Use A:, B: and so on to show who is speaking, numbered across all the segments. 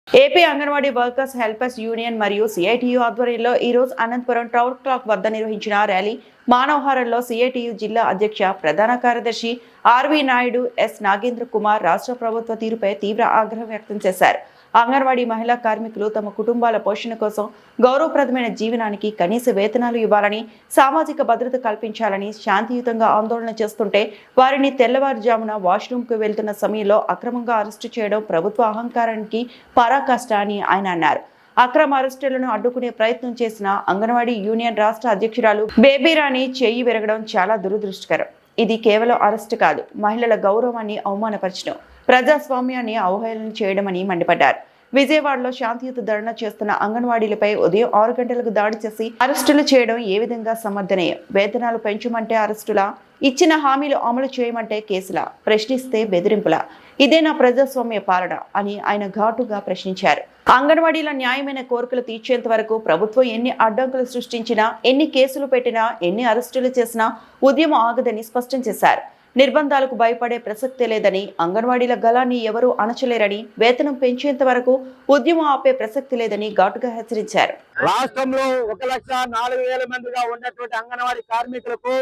A: AP anganwadi workers helpers union మరియు CITU ఆధ్వర్యంలో ఈ రోజు అనంతపురం టౌన్ క్లాక్ వద్ద నిర్వహించిన ర్యాలీ మానవహారంలో సిఐటియు జిల్లా అధ్యక్ష ప్రధాన కార్యదర్శి ఆర్వి నాయుడు ఎస్ నాగేంద్ర కుమార్ రాష్ట్ర ప్రభుత్వ తీరుపై తీవ్ర ఆగ్రహం వ్యక్తం చేశారు. అంగన్వాడీ మహిళా కార్మికులు తమ కుటుంబాల పోషణ కోసం గౌరవప్రదమైన జీవనానికి కనీస వేతనాలు ఇవ్వాలని, సామాజిక భద్రత కల్పించాలని శాంతియుతంగా ఆందోళన చేస్తుంటే వారిని తెల్లవారుజామున వాష్రూమ్కు వెళ్తున్న సమయంలో అక్రమంగా అరెస్టు చేయడం ప్రభుత్వ అహంకారానికి పరాకాష్ట అని ఆయన అన్నారు. అక్రమ అరెస్టులను అడ్డుకునే ప్రయత్నం చేసిన అంగన్వాడీ యూనియన్ రాష్ట్ర అధ్యక్షురాలు బేబీరాణి చెయ్యి విరగడం చాలా దురదృష్టకరం. ఇది కేవలం అరెస్టు కాదు, మహిళల గౌరవాన్ని అవమానపరచడం, ప్రజాస్వామ్యాన్ని అవహేళన చేయడమని మండిపడ్డారు. విజయవాడలో శాంతియుత ధర్నా చేస్తున్న అంగన్వాడీలపై ఉదయం 6 గంటలకు దాడి చేసి అరెస్టులు చేయడం ఏ విధంగా సమర్థనీయం? వేతనాలు పెంచమంటే అరెస్టులా? ఇచ్చిన హామీలు అమలు చేయమంటే కేసులా? ప్రశ్నిస్తే బెదిరింపులా? ఇదేనా ప్రజాస్వామ్య పాలన అని ఆయన ఘాటుగా ప్రశ్నించారు. అంగన్వాడీల న్యాయమైన కోరికలు తీర్చేంత వరకు ప్రభుత్వం ఎన్ని అడ్డంకులు సృష్టించినా, ఎన్ని కేసులు పెట్టినా, ఎన్ని అరెస్టులు చేసినా ఉద్యమం ఆగదని స్పష్టం చేశారు. నిర్బంధాలకు భయపడే ప్రసక్తే లేదని, అంగన్వాడీల గలాన్ని ఎవరూ అణచలేరని, వేతనం పెంచేంత వరకు ఉద్యమం ఆపే ప్రసక్తి లేదని ఘాటుగా హెచ్చరించారు.
B: రాష్ట్రంలో 1,04,000 మందిగా ఉన్నటువంటి అంగన్వాడీ కార్మికులకు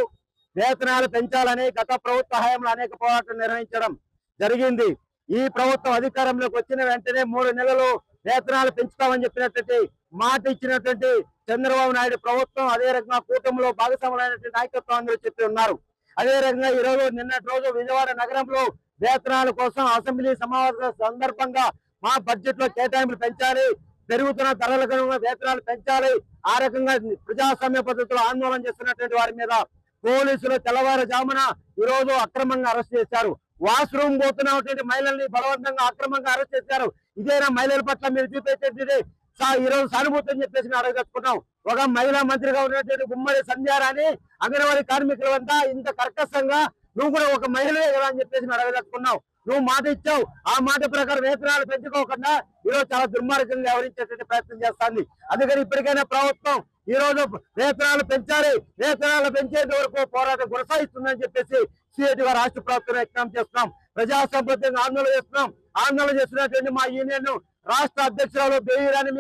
B: వేతనాలు పెంచాలని గత ప్రభుత్వ హయాంలో అనేక పోరాటాలు నిర్వహించడం జరిగింది. ఈ ప్రభుత్వం అధికారంలోకి వచ్చిన వెంటనే 3 నెలలు వేతనాలు పెంచుతామని చెప్పినటువంటి మాట ఇచ్చినటువంటి చంద్రబాబు నాయుడు ప్రభుత్వం, అదే రకంగా కూటమిలో భాగస్వాములైనటువంటి నాయకత్వం అందరూ చెప్పి ఉన్నారు. అదే రకంగా ఈ రోజు నిన్నటి రోజు విజయవాడ నగరంలో వేతనాల కోసం అసెంబ్లీ సమావేశం సందర్భంగా మా బడ్జెట్ లో కేటాయింపులు పెంచాలి, పెరుగుతున్న ధరలకు వేతనాలు పెంచాలి, ఆ రకంగా ప్రజాస్వామ్య పద్ధతిలో ఆందోళన చేస్తున్నటువంటి వారి మీద పోలీసులు తెల్లవారుజామున ఈ రోజు అక్రమంగా అరెస్ట్ చేశారు. వాష్రూమ్ పోతున్నటువంటి మహిళల్ని బలవంతంగా అక్రమంగా అరెస్ట్ చేశారు. ఇదేనా మహిళల పట్ల మీరు చూపించేది? ఈ రోజు సానుభూతి అని చెప్పేసి అడగచ్చుకున్నాం. ఒక మహిళా మంత్రిగా ఉన్నటువంటి గుమ్మడి సంధ్యారాణి అంగన్వాడీ కార్మికుల వద్ద ఇంత కర్కశంగా నువ్వు కూడా ఒక మహిళే కదా అని చెప్పేసి అడగదలుచుకున్నావు. నువ్వు మాట ఇచ్చావు, ఆ మాట ప్రకారం వేతనాలు పెంచుకోకుండా ఈరోజు చాలా దుర్మార్గంగా వ్యవహరించేటువంటి ప్రయత్నం చేస్తుంది. అందుకని ఇప్పటికైనా ప్రభుత్వం ఈ రోజు వేతనాలు పెంచాలి, వేతనాలు పెంచేంత వరకు పోరాటం కొనసాగిస్తుందని చెప్పేసి సిఐటిగా రాష్ట్ర ప్రభుత్వం విజ్ఞప్తి చేస్తున్నాం. ప్రజాసంబద్ధంగా ఆందోళన చేస్తున్నాం. ఆందోళన చేస్తున్నటువంటి మా యూనియన్ రాష్ట్ర అధ్యక్షురాలు బేబీరాణి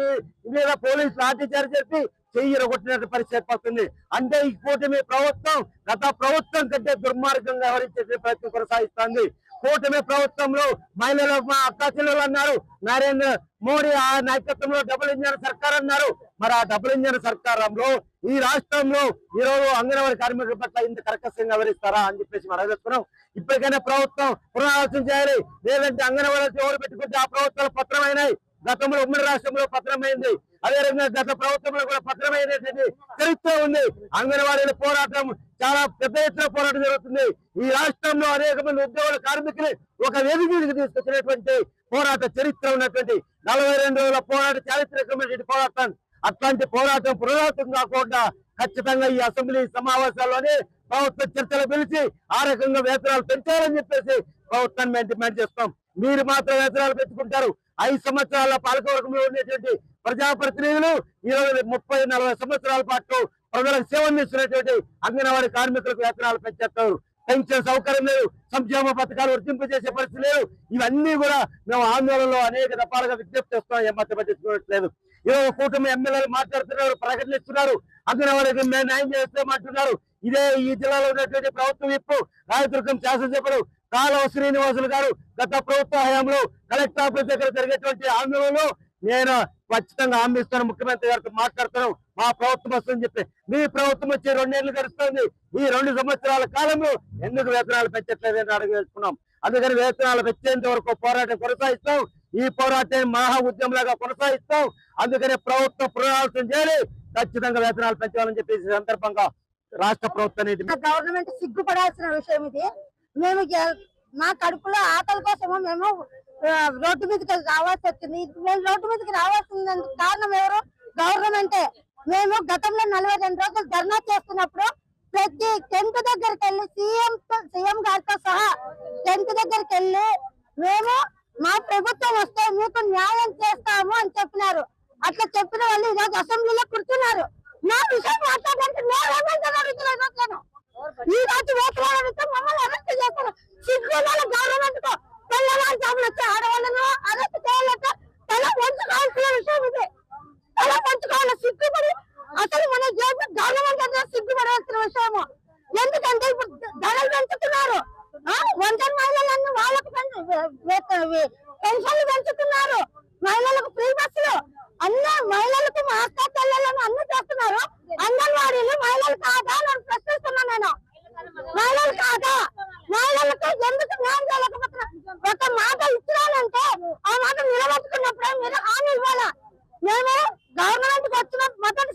B: మీద పోలీసులు లాఠీచార్జ్ చేసి చెయ్యి కొట్టినట్టు పరిస్థితి ఏర్పడుతుంది. అంటే ఈ కూటమి ప్రభుత్వం గత ప్రభుత్వం కంటే దుర్మార్గంగా వ్యవహరించే ప్రయత్నం కొనసాగిస్తుంది. కూటమి ప్రభుత్వంలో మహిళలు మా అక్క చెల్లెలు అన్నారు, నరేంద్ర మోడీ ఆ నాయకత్వంలో డబుల్ ఇంజన్ సర్కార్ అన్నారు. మరి ఆ డబుల్ ఇంజన్ సర్కారంలో ఈ రాష్ట్రంలో ఈ రోజు అంగన్వాడీ కార్మికుల పట్ల ఇంత కర్కశంగా వివరిస్తారా అని చెప్పేసి మనం అడుగుతున్నాం. ఇప్పటికైనా ప్రభుత్వం పునరాలోచన చేయాలి. లేదంటే అంగన్వాడీ ఎవరు పెట్టుకుంటే ఆ ప్రభుత్వాలు పత్రమైనాయి. గతంలో ఉమ్మడి రాష్ట్రంలో పత్రమైంది, అదే రకంగా గత ప్రభుత్వంలో కూడా పత్రమైనటువంటి చరిత్ర ఉంది. అంగన్వాడీల పోరాటం చాలా పెద్ద ఎత్తున పోరాటం జరుగుతుంది. ఈ రాష్ట్రంలో అనేక మంది ఉద్యోగుల కార్మికులు ఒక వేదికకి తీసుకొచ్చినటువంటి పోరాట చరిత్ర ఉన్నటువంటి 42 రోజుల పోరాట చారిత్రకమైనటువంటి పోరాటం. అట్లాంటి పోరాటం పునరావృతం కాకుండా ఖచ్చితంగా ఈ అసెంబ్లీ సమావేశాల్లోనే ప్రభుత్వ చర్చలు పిలిచి ఆ రకంగా వేతనాలు పెంచాలని చెప్పేసి ప్రభుత్వాన్ని మేము డిమాండ్ చేస్తాం. మీరు మాత్రం వేతనాలు పెంచుకుంటారు. 5 సంవత్సరాల పాలకవర్గంలో ఉండేటువంటి ప్రజాప్రతినిధులు ఈరోజు 30-40 సంవత్సరాల పాటు ప్రజలకు సేవ అందిస్తున్నటువంటి అంగన్వాడీ కార్మికులకు వేతనాలు పెంచేస్తారు. పెన్షన్ సౌకర్యం లేదు, సంక్షేమ పథకాలు వర్తింపజేసే పరిస్థితి లేదు. ఇవన్నీ కూడా మేము ఆందోళనలో అనేక దఫాలుగా విజ్ఞప్తి చేస్తున్నాం. ఏమాత్రం పట్టించుకోవట్లేదు. ఈరోజు కూటమి ఎమ్మెల్యేలు మాట్లాడుతున్నారు, ప్రకటనిస్తున్నారు, అంగన్వాడీకి మేము న్యాయం చేస్తామంటున్నారు. ఇదే ఈ జిల్లాలో ఉన్నటువంటి ప్రభుత్వం విప్పు రాయదుర్గం శాసనసభ్యులు కాలువ శ్రీనివాసులు గారు గత ప్రభుత్వ హయాంలో కలెక్టర్ ఆఫీస్ దగ్గర జరిగేటువంటి ఆందోళనలో నేను ఖచ్చితంగా హామీ ఇస్తాను, ముఖ్యమంత్రి గారితో మాట్లాడుతున్నాం, మా ప్రభుత్వం వస్తుందని చెప్పి. మీ ప్రభుత్వం వచ్చి 2 ఏళ్లు గడుస్తుంది. ఈ 2 సంవత్సరాల కాలంలో ఎందుకు వేతనాలు పెంచట్లేదని అడగవేసుకున్నాం. అందుకని వేతనాలు పెంచేంత వరకు పోరాటం కొనసాగిస్తాం. ఈ పోరాటాన్ని మహా ఉద్యమంలాగా కొనసాగిస్తాం. అందుకని ప్రభుత్వం పునరాలోచన చేయాలి, ఖచ్చితంగా వేతనాలు పెంచాలని చెప్పేసి సందర్భంగా రాష్ట్ర ప్రభుత్వం
C: గవర్నమెంట్ సిగ్గుపడాల్సిన విషయం ఇది. మేము మా కడుపులో ఆకలి కోసము మేము రోడ్డు మీదకి రావాల్సి వచ్చింది. మేము రోడ్డు మీదకి రావాల్సిన కారణం ఎవరు? గవర్నమెంటే. మేము గతంలో 42 రోజులు ధర్నా చేస్తున్నప్పుడు ప్రతి టెంట్ దగ్గరికి వెళ్ళి సీఎం గారితో సహా టెంట్ దగ్గరికి వెళ్ళి మేము మా ప్రభుత్వం వస్తే మీకు న్యాయం చేస్తాము అని చెప్పినారు. అట్లా చెప్పిన వాళ్ళు ఈరోజు అసెంబ్లీలో కూర్చున్నారు. నా విషయం మాట్లాడడానికి ఈ రోజు వేతనాలు మమ్మల్ని అరెస్ట్ చేస్తారు. సిగ్గు గవర్నమెంట్ కు తెల్లవారుజామున వచ్చి ఆడవాళ్ళను అరెస్ట్ చేయాలంటే తల వంచ పెంచుతున్నారు. ఒంటరి మహిళలన్నీ వాళ్ళకు పెన్షన్లు పెంచుతున్నారు. మహిళలకు ఫ్రీ బస్సులు అన్ని మహిళలకు మా అక్క చెల్లెలను అన్ని చేస్తున్నారు. అంగన్వాడీలు మహిళలు కాదా అని ప్రశ్నిస్తున్నా నేను. మహిళలు కాదా? మహిళలకు ఎందుకు న్యాయం చేయలేకపోతున్నా? ఒక మాట ఇచ్చినానంటే ఆ మాట నిలబెట్టుకున్నప్పుడే మీరు హామీ ఇవ్వాలా. మేము గవర్నమెంట్ కి వచ్చిన మొదటి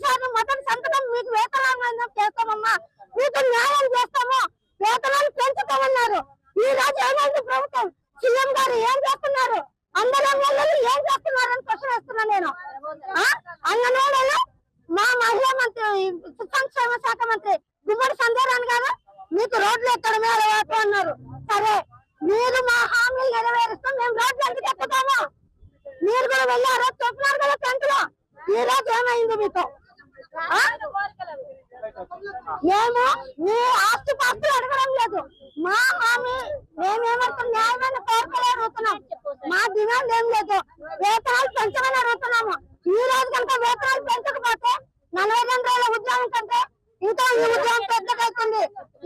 C: సంతకం మీకు వేతనాలు చేస్తామమ్మా, మీకు న్యాయం చేస్తాము, వేతనాలు పెంచుతామన్నారు. ఈ రోజు ఏమైంది? ప్రభుత్వం సీఎం గారు ఏం చేస్తున్నారు? అంగన్వాడీలు ఏం చేస్తున్నారు అని క్వశ్చన్ వేస్తున్నా నేను. అంగన్వాడీలు మా మహిళా మంత్రి సంక్షేమ శాఖ మంత్రి గుమ్మడి సంధ్యారాణి గారు మీకు రోడ్లు ఎక్కడమే అలవాటు అన్నారు. సరే, మీరు మా హామీలు నెరవేరుస్తాం, మేము రోడ్లు ఎందుకు ఎక్కుతాము? మీరు కూడా వెళ్ళారు, చెప్పినారు కదా టెంట్లో. ఈ రోజు ఏమైంది మీకు? మేము మీ ఆస్తి పాస్తులు అడగడం లేదు. మా హామీ మేమేమంటాం? న్యాయమైన కోరికలు అడుగుతున్నాం. మా డిమాండ్ ఏం లేదు. వేతనాలు పెంచమని అడుగుతున్నాము. ఈ రోజు కనుక వేతనాలు పెంచకపోతే 42 రోజుల ఉద్యోగం కంటే ఇంకా ఈ ఉద్యోగం పెద్దగా అవుతుంది.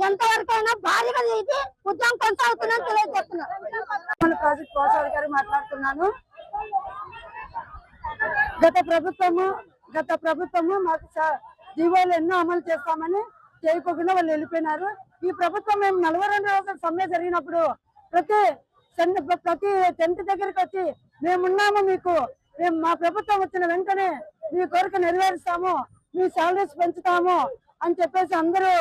C: ఎంతవరకైనా భారీగా ఇది ఉద్యోగం కొనసాగుతుందని తెలియజేస్తున్నాను. ప్రాజెక్ట్ కోశాధికారి మాట్లాడుతున్నాను. గత ప్రభుత్వము మాకు జీవోలు ఎన్నో అమలు చేస్తామని చేయకోకుండా వాళ్ళు వెళ్ళిపోయినారు. ఈ ప్రభుత్వం మేము 42 రోజుల సమ్మె జరిగినప్పుడు ప్రతి టెంట్ దగ్గరికి వచ్చి మేమున్నాము, మేము మా ప్రభుత్వం వచ్చిన వెంటనే మీ కోరిక నెరవేరుస్తాము, మీ సాలరీస్ పెంచుతాము అని చెప్పేసి అందరూ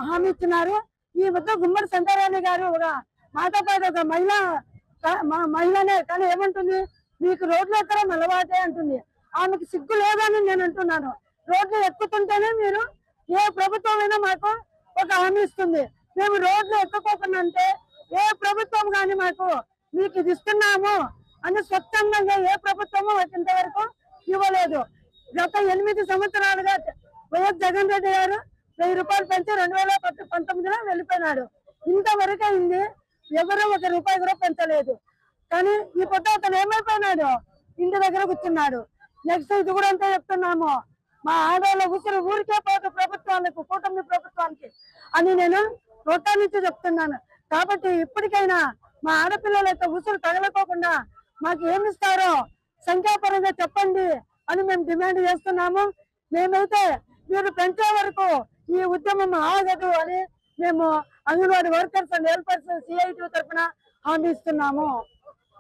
C: హామీ ఇచ్చినారు. ఈ మధ్య గుమ్మడి సంధ్యారాణి గారు ఒక మాతో పాటు ఒక మహిళనే కానీ ఏమంటుంది? మీకు రోడ్లు ఎక్కడం అలవాటే అంటుంది. ఆమెకు సిగ్గు లేదని నేను అంటున్నాను. రోడ్లు ఎక్కుతుంటేనే మీరు ఏ ప్రభుత్వం అయినా మాకు ఒక హామీ ఇస్తుంది. మేము రోడ్లు ఎక్కకోకుండా అంటే ఏ ప్రభుత్వం కానీ మీకు ఇది ఇస్తున్నాము అని స్వచ్ఛందంగా ఏ ప్రభుత్వము ఇంతవరకు ఇవ్వలేదు. గత 8 సంవత్సరాలుగా వైఎస్ జగన్ రెడ్డి గారు 1000 రూపాయలు పెంచి 2019లో వెళ్ళిపోయినాడు. ఇంతవరకు అయింది, ఎవరు ₹1 కూడా పెంచలేదు. కానీ ఈ పొద్దు అతను ఏమైపోయినాడు? ఇంటి దగ్గర కూర్చున్నాడు. నెక్స్ట్ ఇది కూడా అంతా చెప్తున్నాము, మా ఆడవాళ్ళ ఉసురు ఊరికే పోదు ప్రభుత్వాలకు, కూటమి ప్రభుత్వానికి అని నేను ఒక్క నుంచి చెప్తున్నాను. కాబట్టి ఇప్పటికైనా మా ఆడపిల్లల యొక్క ఉసురు తగలకోకుండా మాకు ఏమిస్తారో సంఖ్యాపరంగా చెప్పండి అని మేము డిమాండ్ చేస్తున్నాము. మేమైతే మీరు పెంచే వరకు ఈ ఉద్యమం ఆగదు అని మేము anganwadi workers and helpers CITU తరఫున హామీ ఇస్తున్నాము.